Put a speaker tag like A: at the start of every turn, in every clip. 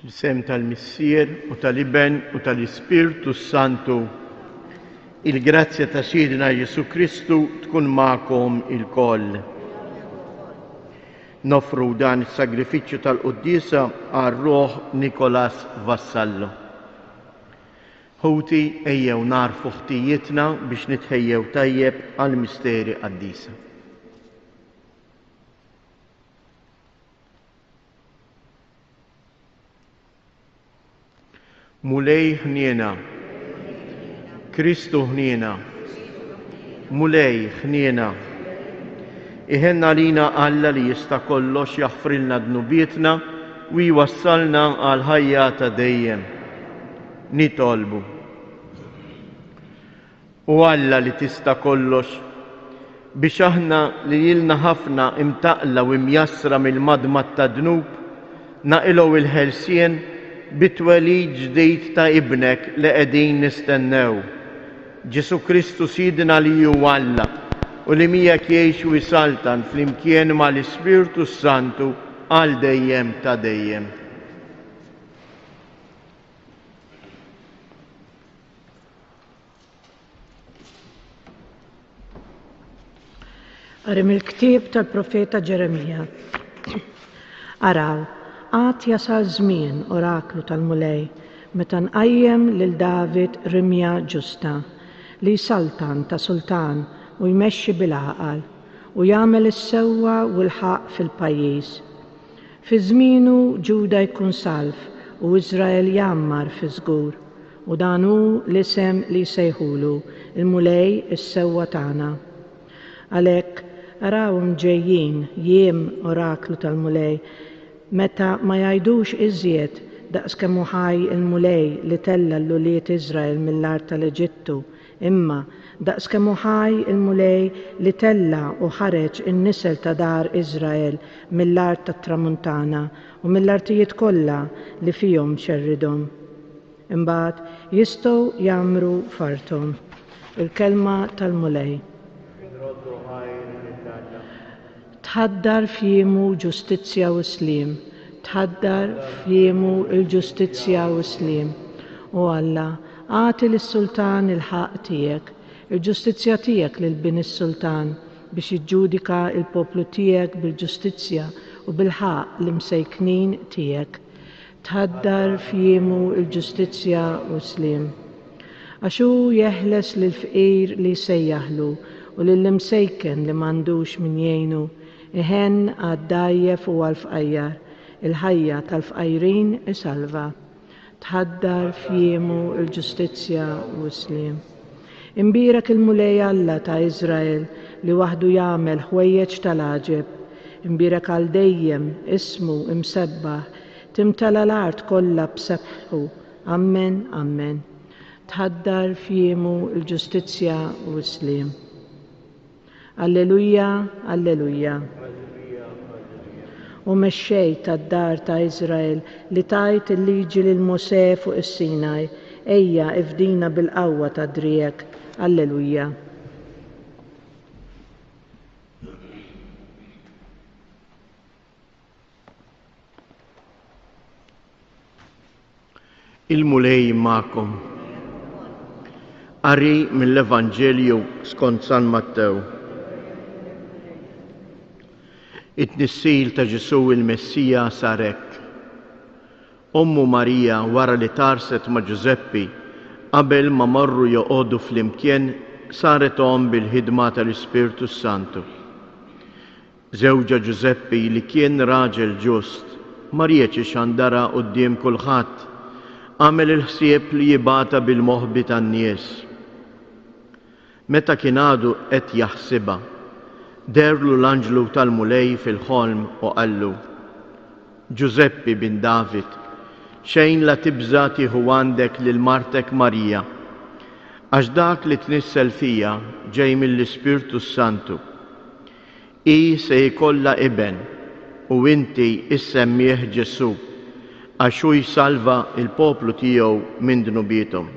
A: L-isem tal-Missier u tal-Iben u tal-Ispirtu Santu, il-grazzja ta' Sidna Jesu Kristu tkun ma'kom il-koll. Nofru dan is-sagrifiċċju tal-Quddisa għar-Ruħ Nikolas Vassallo. Ħuti ejjew narfu ħtijietna biex nitħejjew tajjeb għall-misteri qaddisa. Mulej ħniena, Kristu ħniena, mulej ħniena. Iħenna lina Alla li jista' kollox jaħfrilna dnubietna u jwassalna għal ħajja ta' dejjem. Nitolbu. U Alla li tista' kollox biex aħna li jilna ħafna imtaqla u imjassra mill-madma ta' dnub naqilgħu il-ħelsien bitwelid ġdid ta' ibnek li qegħdin nistennew. Ġesu Kristu Sidna li hu Alla u li miegħek jgħix u jsaltan flimkien mal-Ispirtu Santu għal dejjem ta' dejjem.
B: Qari mill-ktieb tal-Profeta Ġeremija. Araw, għad jasal żmien oraklu tal-Mulej meta nqajjem lil David rimja ġusta li jsaltan ta' sultan u jmexxi bil-għaqal u jagħmel is-sewwa u l-ħaq fil-pajjiż. Fi żmienu Ġuda jkun salf u Iżrael jammar fi żgur u dan hu l-isem li jsejħulu il-Mulej is-sewwa tagħna. Għalhekk arawhom ġejjin jiem oraklu tal-Mulej meta ma jgħidux iżjed daqskemm hu ħaj il-Mulej li tella l-uliet Iżrael mill-art tal-Eġittu, imma daqskemm hu ħaj il-Mulej li tella u ħareġ in-nisel ta' dar Iżrael mill-art tat-Tramuntana u mill-artijiet kollha li fihom xerridhom. Imbagħad jistgħu jagħmru farthom. Il-kelma tal-Mulej. Tħaddar f'jiemu ġustizzja u sliem, tħaddar f'jiemu il-ġustizzja u sliem. U Alla, għati lis-sultan il-ħaq tiegħek, il-ġustizzja tiegħek lil bin is-sultan biex jiġġudika il-poplu tiegħek bil-ġustizzja u bil-ħaq l-imsejknin tiegħek. Tħaddar f'jiemu il-ġustizzja u sliem. Għax hu jeħles lill-fqir li jsejjaħlu u lill-imsejken li m'għandux min jgħinu. Iħen għad-dajjef u għal-fqajjar, il-ħajja tal-fqajrin isalva. Tħaddar f'jiemu il-ġustizzja u s-sliem. Imbierak il-Mulej Alla ta' Iżrael li waħdu jagħmel ħwejjeġ tal-għaġeb. Imbierak għal dejjem ismu imsebbaħ, timtala l-art kollha b'sebħu. Amen, amen. Tħaddar f'jiemu il-ġustizzja u s-sliem. Alleluja, alleluja. U mexxejt tad-dar ta' Iżrael li tajt il-liġi lil Mosè fuq is-Sinaj, ejja ifdina bil-qawwa ta' drijek. Alleluja.
A: Il-Mulej ma'kom. Qari mill-Evanġelju skont San Mattew. It-nissil ta' Ġesu il-Messija sar hekk. Ommu Marija wara li tarset ma' Ġuseppi qabel ma marru joqogħdu flimkien saret om bil-ħidma tal-Ispirtu Santu. Żewġa Ġuseppi li kien raġel ġust ma rieċi xandara quddiem kulħadd għamel il-ħsieb li jibata bil-moħbi tan-nies. Meta kien għadu qed jaħsibha derlu l-anġlu tal-Mulej fil-ħolm u qallu: Ġuseppi bin David, xejn la tibża tieħu għandek lil martek Marija, għax dak li tnissel fija ġej mill-Ispirtu Santu. I se jkollha iben u inti issemmih Ġesu għax hu jsalva il-poplu tiegħu minn dnubietom.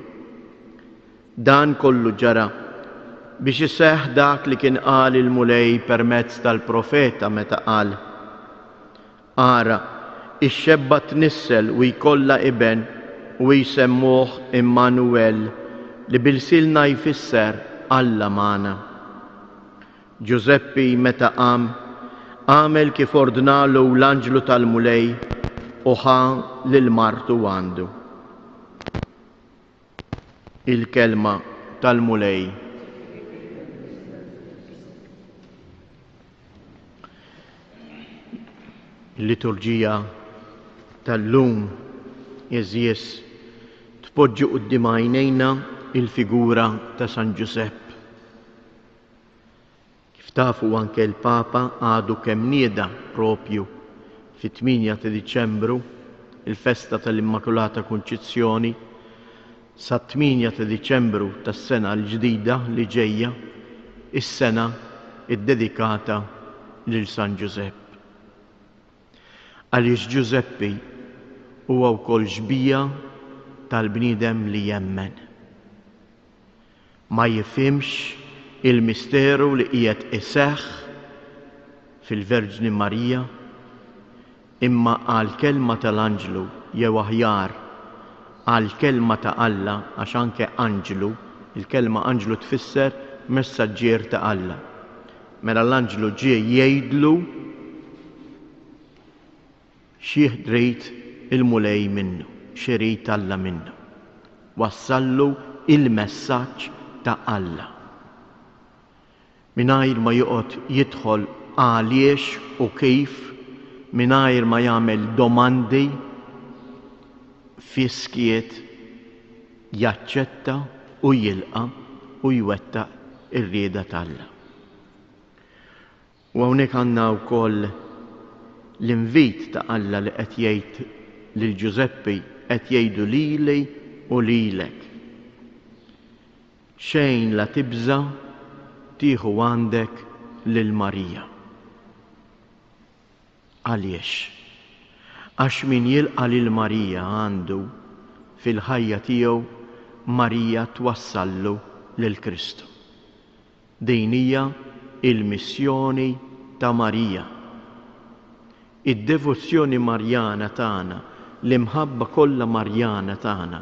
A: Dan kollu ġara biex iseħħ dak li kien qal il-Mulej permezz tal-profeta meta qal: Ara, ix-xebba tnissel u jkollha iben u jsemmuh Immanuel li bil-silna jfisser Alla magħna. Giuseppi meta qam għamel kif ordnalu l-anġlu tal-mulej u ħa lil martu għandu. Il-kelma tal-mulej. Il-liturġija tal-lum jeżjes tpoġġi quddiem għajnejna il-figura ta' San Giuseppe. Kif tafu anke l-Papa għadu kemm nieda propju fit-8 ta' Diċembru, il-festa tal-Immakulata Konċizzjoni, sa 8 ta' Diċembru tas-sena l-ġdida li ġejja, is-sena iddedikata lil San Giuseppe. Għaliex Giuseppi huwa wkoll ġbija tal-bniedem li jemmen. Ma jifhimx il-misteru li qiegħed iseħħ fil-Verġni Marija, imma għal kelma tal-anġlu jew aħjar għal kelma ta' Alla, għax anke anġlu, il-kelma anġlu tfisser messaġġier ta' Alla. Mela l-anġlu ġie jgħidlu xi drit il-mulej minnu, xi rid Alla minnu. Wassallu il-messaġġ ta' Alla. Mingħajr ma joqgħod jidħol għaliex u kif, mingħajr ma jagħmel domandi, fiskiet jaċċetta u jilqa u jwettaq ir-rieda tal-Alla. U hawnhekk għandna wkoll l-invit ta' Alla li qed jgħid lil Giuseppi, qed jgħidu lili u lilek. Xejn la tibża tieħu għandek lil Marija. Għaliex? Għax min jilqa lil Marija għandu fil-ħajja tiegħu Marija twassallu lil Kristu. Din hija il-missjoni ta' Marija. Id-devozzjoni Marjana tagħna, l-imħabba kollha Marjana tagħna,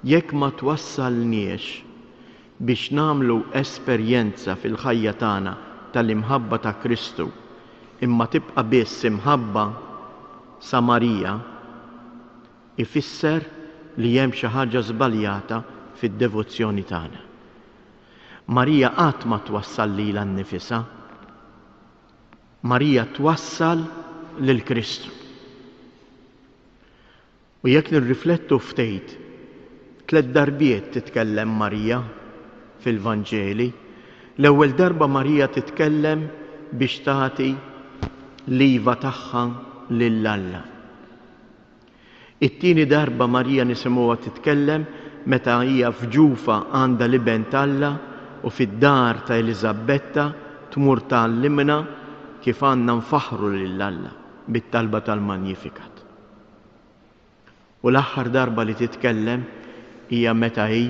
A: jekk ma twassalniex biex nagħmlu esperjenza fil-ħajja tagħna tal-imħabba ta' Kristu, imma tibqa' biss imħabba sa' Marija, ifisser li hemm xi ħaġa żbaljata fid-devozzjoni tagħna. Marija qatt ma twassal lilha nnifisha. Marija twassal lil Kristu. U jekk nirriflettu ftit, 3 darbiet titkellem Marija fil-Vanġeli. L-ewwel darba Marija titkellem biex tagħti l-iva tagħha lil Alla. It-tieni darba Marija nisimgħuha titkellem meta hija f'ġufa għandha l-iben tal-Alla u fid-dar ta' Eliżabetta tmur tgħallimna kif għandna nfaħru lil Alla bit-talba tal-Magnificat. U l-aħħar darba li titkellem hija meta hi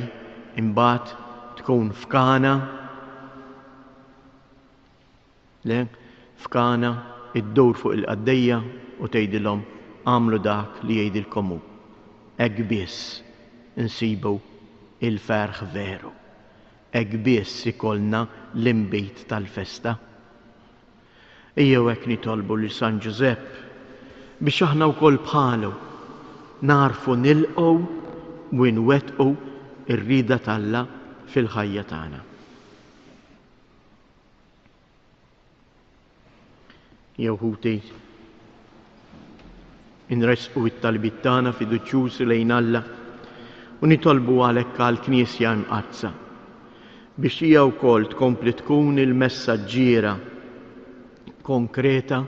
A: imbagħad tkun f'Kana, f'Kana iddur fuq il-qaddejja u tgħidilhom għamlu dak li jgħidilkom hu. Hekk biss insibu il-ferħ veru. Hekk biss ikollna l-inbit tal-festa. Ejjew hekk nitolbu li San Giuseppe biex aħna wkoll bħalu narfu nilqgħu u nwettqu ir-rieda tal-Alla fil-ħajja tagħna. Jew ħuti inresqu it-talbiet tagħna fiduċjużi lejn Alla u nitolbu għalhekk għall-Knisja mqazza biex hija wkoll tkompli tkun il-messaġġiera konkreta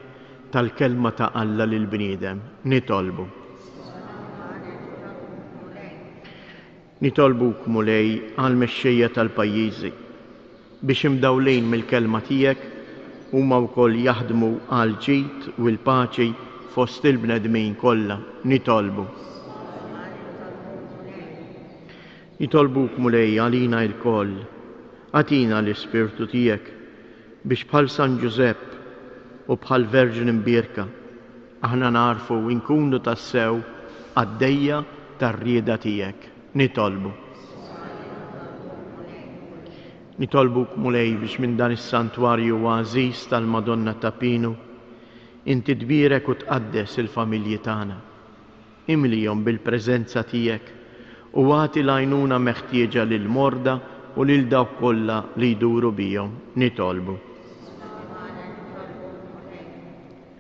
A: tal-kelma ta' Alla lil bniedem. Nitolbuk mulej għal mexxejja tal-pajjiżi biex imdawlin mill-kelma tiegħek huma wkoll jaħdmu għal ġid u l-paċi fost il-bnedmin kollha. Nitolbuk mulej għalina l-koll, għatina l-Ispirtu tiegħek biex bħal San Giuseppe u bħal Verġin imbierka aħna narfu u nkunu tassew għaddejja tar-rieda tiegħek. Nitolbuk mulej biex minn dan is-santwarju għażiż tal-Madonna ta' Pinu inti tbierek u tqaddes il-familji tagħna. Imlijhom bil-preżenza tiegħek u għati l-għajnuna meħtieġa lil morda u lil dawk kollha li jduru bihom. Nitolbu.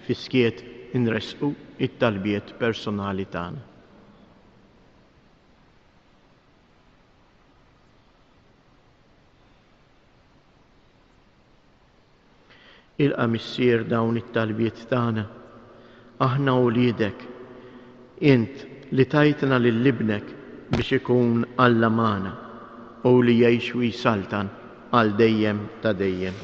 A: Fiskiet inresqu it-talbiet personali tagħna. Ilqa' missier dawn it-talbiet tagħna, aħna wliedek, int li tajtna lil-libnek biex ikun Alla magħna u li jgħix u jsaltan għal dejjem ta' dejjem.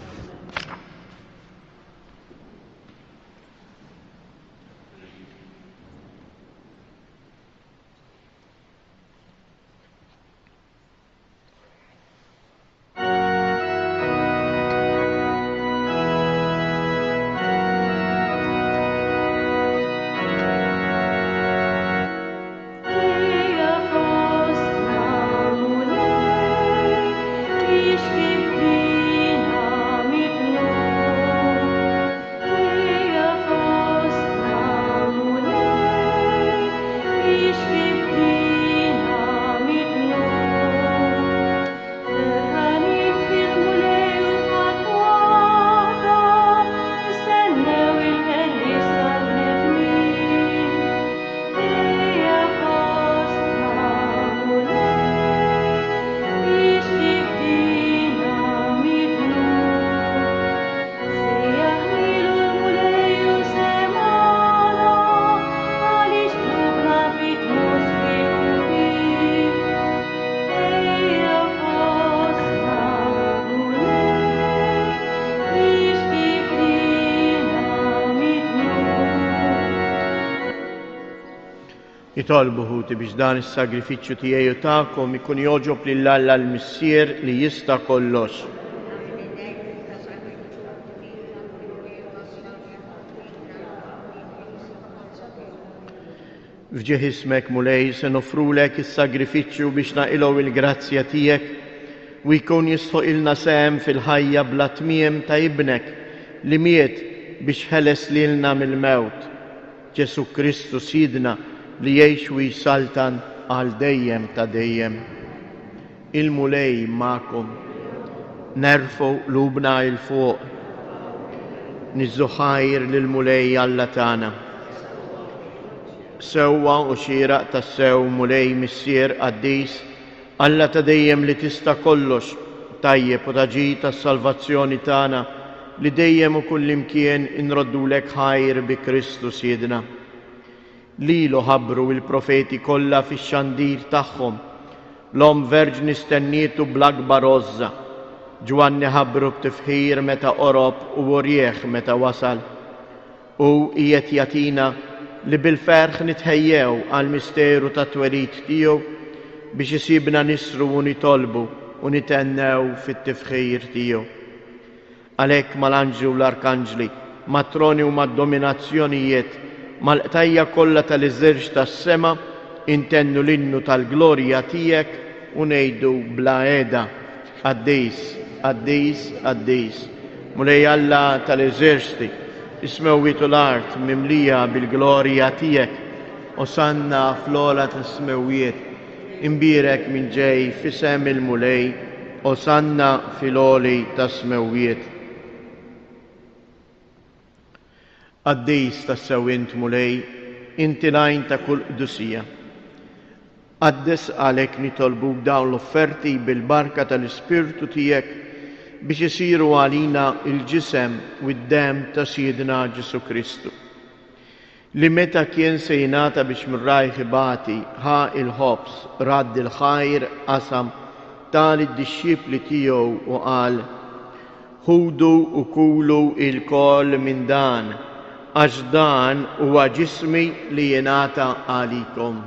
A: Nitolbu ħuti biex dan is-sagrifiċċju tiegħi u tagħkom ikun joġob lil Alla l-Missier li jista' kollox. Fġieħ ismek mulej se nofrulek is-sagrifiċċju biex naqilgħu il-grazzja tiegħek u jkun jistħoqilna sehem fil-ħajja bla tmiem ta' ibnek li miet biex ħeles lilna mill-mewt. Ġesu Kristu Sidna li jgħix u jsaltan għal dejjem ta' dejjem. Il-mulej ma'kom, nerfu lubna il-fuq, nizzuħajr lil-mulej Alla tagħna. Sewwa u xieraq tas-sew mulej missier qaddis, Alla ta' dejjem li tista' kollox, tajjeb u taġi tas-salvazzjoni tagħna li dejjem u kullimkien inroddulek ħajr bi Kristu Sidna. Lilu ħabbru il-profeti kollha fix-xandir tagħhom, l-om verġni stennietu bl-akbar għożża, Ġwanni ħabbru b'tifħir meta qorob u urjieħ meta wasal, u qiegħed jagħtina li bil-ferħ nitħejjew għal misteru ta' twelid tiegħu biex isibna nisru u nitolbu u nitennew fit-tifħir tiegħu. Għalhekk mal-anġli u l-arkanġli, matroni u mad-dominazzjonijiet, mal-qtajja kollha tal-iżżerġ tas-sema intennu l-innu tal-glorja tiegħek u ngħidu bla qiegħda Għaddejs, għaddejs, għaddejs. Mulej Alla tal-eżerċti, ismewwitu l-art mimlija bil-glorja tiegħek, osanna fl-ola tas-smewwiet, imbirek minn ġej fisem il-mulej, osanna fil-oli tas-smewwiet. Għaddejs tas-sewwint mulej, inti lajn ta' kull qdusija. Għaddes għalek nitolbuk dawn l-offerti bil-barka tal-Ispirtu tiegħek biex isiru għalina il-ġisem u d-dem ta' Siedna Ġesu Kristu. Li meta kien se jingħata biex mir-rajħ ibati ħa il-ħobs radd il-ħajr qasam tal-disċipli tiegħu u qal: ħudu u kulu il-kol minn dan, għax dan huwa ġismi li jingħata għalikom.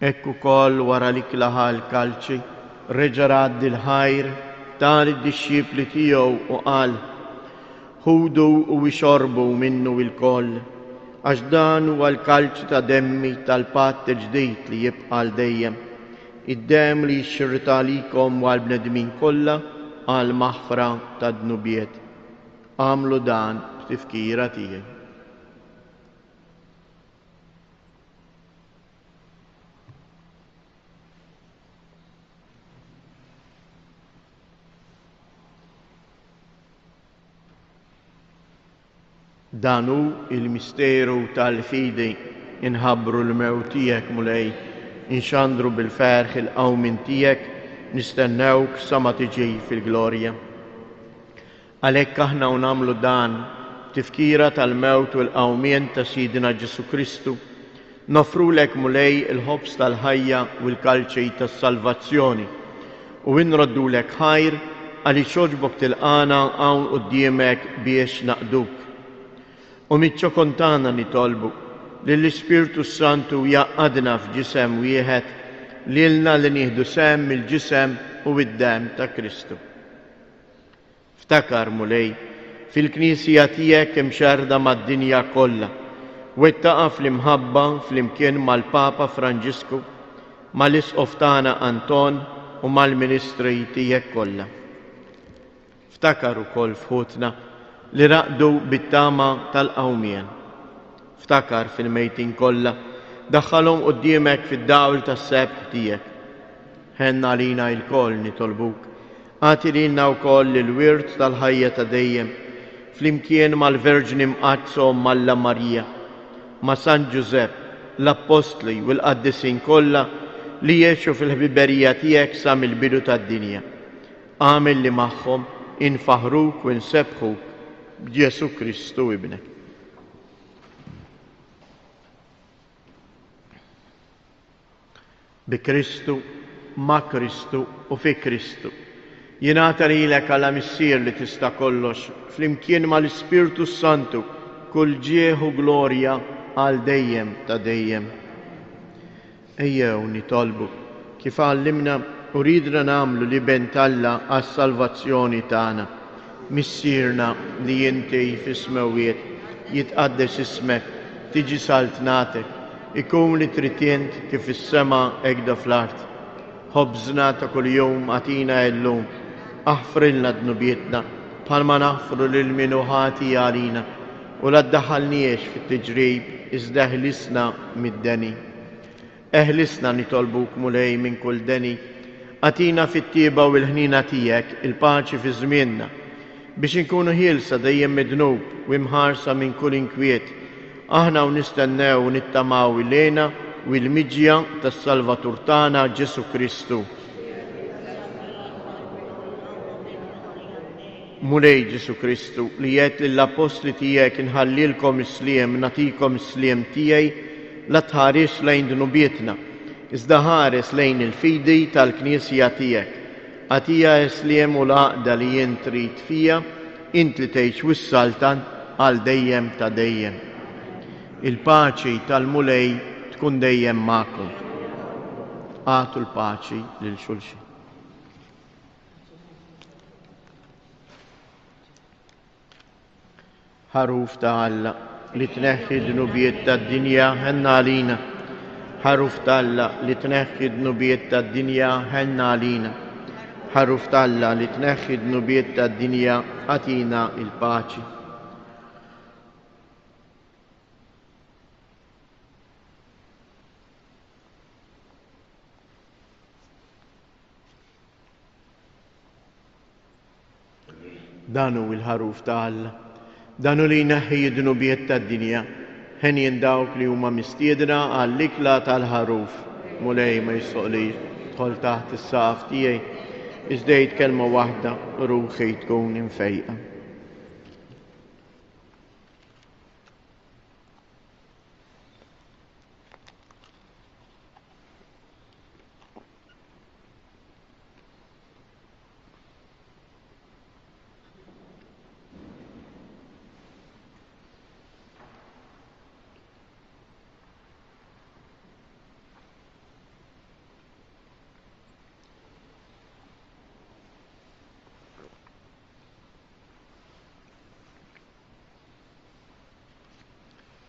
A: Ekku kol wara li klaħa l-kalċi, reġarad dil-ħajr, tal id-disċipli tiegħu u qal: ħudu u ixorbu minnu il-koll, għax dan huwa l-kalċi ta' demmi tal-patt ġdid li jibqa' l dejjem. Id-dem li jxirrita likom u għal-bnedmin kollha għal maħfra ta' dnubiet. Għamlu dan b'tifkira tiegħi. Danu il-misteru tal-fidi inħabbru l-mewt tiegħek mulej, inxandru bil-ferħ il-qawmin tiegħek, nistennewk sa ma tiġi fil-glorja. Għalhekk aħna nagħmlu dan tifkira tal-mewt u l-qawmien ta' Sidina Ġesu Kristu, nofrulek mulej il-ħobs tal-ħajja u l-kalċej tas-salvazzjoni u nroddulek ħajr għaliex għoġbok tilqana hawn quddiemek biex naqduk. U mitċokontana nitolbu li l-Ispirtu Santu jaqadna f'ġisem wieħed lilna li nieħdu sem mill-ġisem u id-dem ta' Kristu. Ftakar mulej fil-Knisja tiegħek imxerda mad-dinja kollha u ittaqa' fl-imħabba flimkien mal-Papa Franġisku, mal-Isqof tagħna Anton u mal-Ministri tiegħek kollha. Ftakar ukoll fħutna li raqdu bit-tama tal-qawmien. Ftakar fil-mejtin kollha, daħħalhom quddiemek fid-dawl tas-sebħ tiegħek. Ħenna lina l-koll nitolbuk, għati lilna wkoll il-wirt tal-ħajja ta' dejjem, flimkien mal-Verġni Mqazzo Malla Marija, ma' San Ġusepp, l-Apostli u l-Qaddisin kollha li jgħixu fil-ħbiberija tiegħek sa mill-bidu tad-dinja. Għamel li magħhom infaħruk u nsebħuk b'Ġesu Kristu ibnek. Bi Kristu, ma' Kristu u fi Kristu. Jingħata lilek għala missier li tista' kollox, flimkien mal-Ispirtu Santu, kull ġieħ u glorja għal dejjem ta' dejjem. Ejjew nitolbu kif għallimna u ridna nagħmlu li bentalla għas-salvazzjoni tagħna. Missierna li inti fis-smawiet jitqaddes ismek, tiġi saltnatek, ikun li tritjent kif is-sema hekk fl-art. Ħobżna ta' kuljum għatina llum, aħfrilna dnubietna bħalma naħfru lil min ħati għalina u la ddaħħalniex fit-tiġrib iżda eħlisna mid-deni. Eħlisna nitolbuk mulej minn kull deni, għatina fit-tieba u l-ħnina tiegħek il-paċi fi żmienna biex inkunu ħielsa dejjem midnub u imħarsa minn kull inkwiet. Aħna u nistennew u nittamaw ilejna u l-miġja tas-Salvatur tagħna Ġesu Kristu. Mulej Ġesu Kristu li jgħid lill-Apostli tiegħek inħallilkom is-sliem nagħtikom is-sliem tiegħi la tħares lejn dnubietna, iżda ħares lejn il-fidi tal-Knisja tiegħek. Għatija sliem u l-għaqda li jien trid fija, int li tgħix wis-saltan għal dejjem ta' dejjem. Il-paċi tal-mulej tkun dejjem magħkom. Għatu l-paċi lil xulxin. Ħaruf ta' Alla li tneħħi d-dnubiet tad-dinja ħenna għalina. Ħaruf ta' Alla li tneħħi d-dnubiet tad-dinja ħenna għalina. Ħaruf ta' Alla li tneħħi d-dnubiet tad-dinja għatina il-paċi. Danu il-ħaruf ta' Alla, danu li jneħħi d-dnubiet tad-dinja, ħen jindawk li huma mistiedna għall-ikla tal-ħaruf. Mulej ma jissoqli tħol taħt is-saqaf tiegħi, iżdejt kelma waħda ruħi tkun infejqa.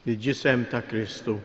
A: il-ġisem ta' Kristu.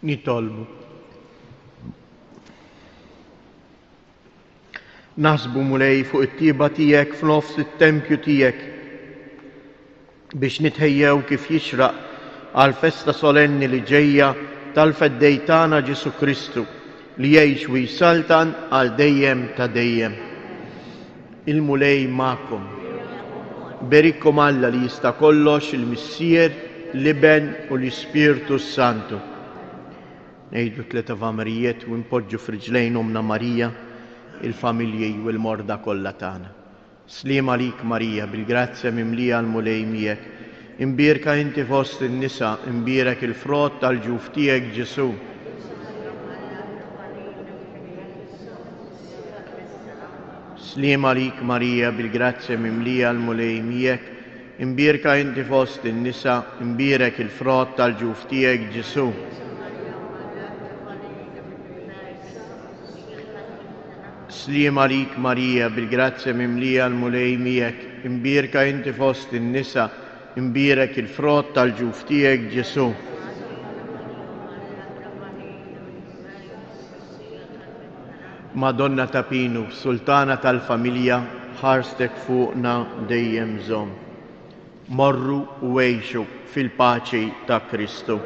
A: Nitolbu. Naħsbu mulej fuq it-tieba tiegħek f'nofs it-tempju tiegħek biex nitħejjew kif jixraq għal festa solenni li ġejja tal-feddej tagħna Ġesu Kristu li jgħix u jsaltan għal dejjem ta' dejjem. Il-mulej magħkom. Berikkom Alla li jista' kollox, il-Missier, l-Iben u l-Ispirtu Santu. Ngħidu tliet avamarijiet u npoġġu f'riġlejn Omna Marija il-familji u l-morda kollha tagħna. Sliem għalik Marija, bil-grazzja mimlija l-mulej miegħek. Imbierka inti fost in-nisa, imbierek il-frott tal-ġuf tiegħek Ġesu. Sliem għalik Marija, bil-grazzja mimlija l-mulej miegħek. Imbierka inti fost in-nisa, imbierek il-frott tal-ġuf tiegħek Ġesu. Sliem għalik Marija, bil-grazzja mimlija l-mulej miegħek. Imbierka inti fost in-nisa, imbierek il-frott tal-ġuf tiegħek Ġesu. Madonna ta' Pinu, Sultana tal-familja, ħarstek fuqna dejjem żomm. Morru u għejxu fil-paċi ta' Kristu.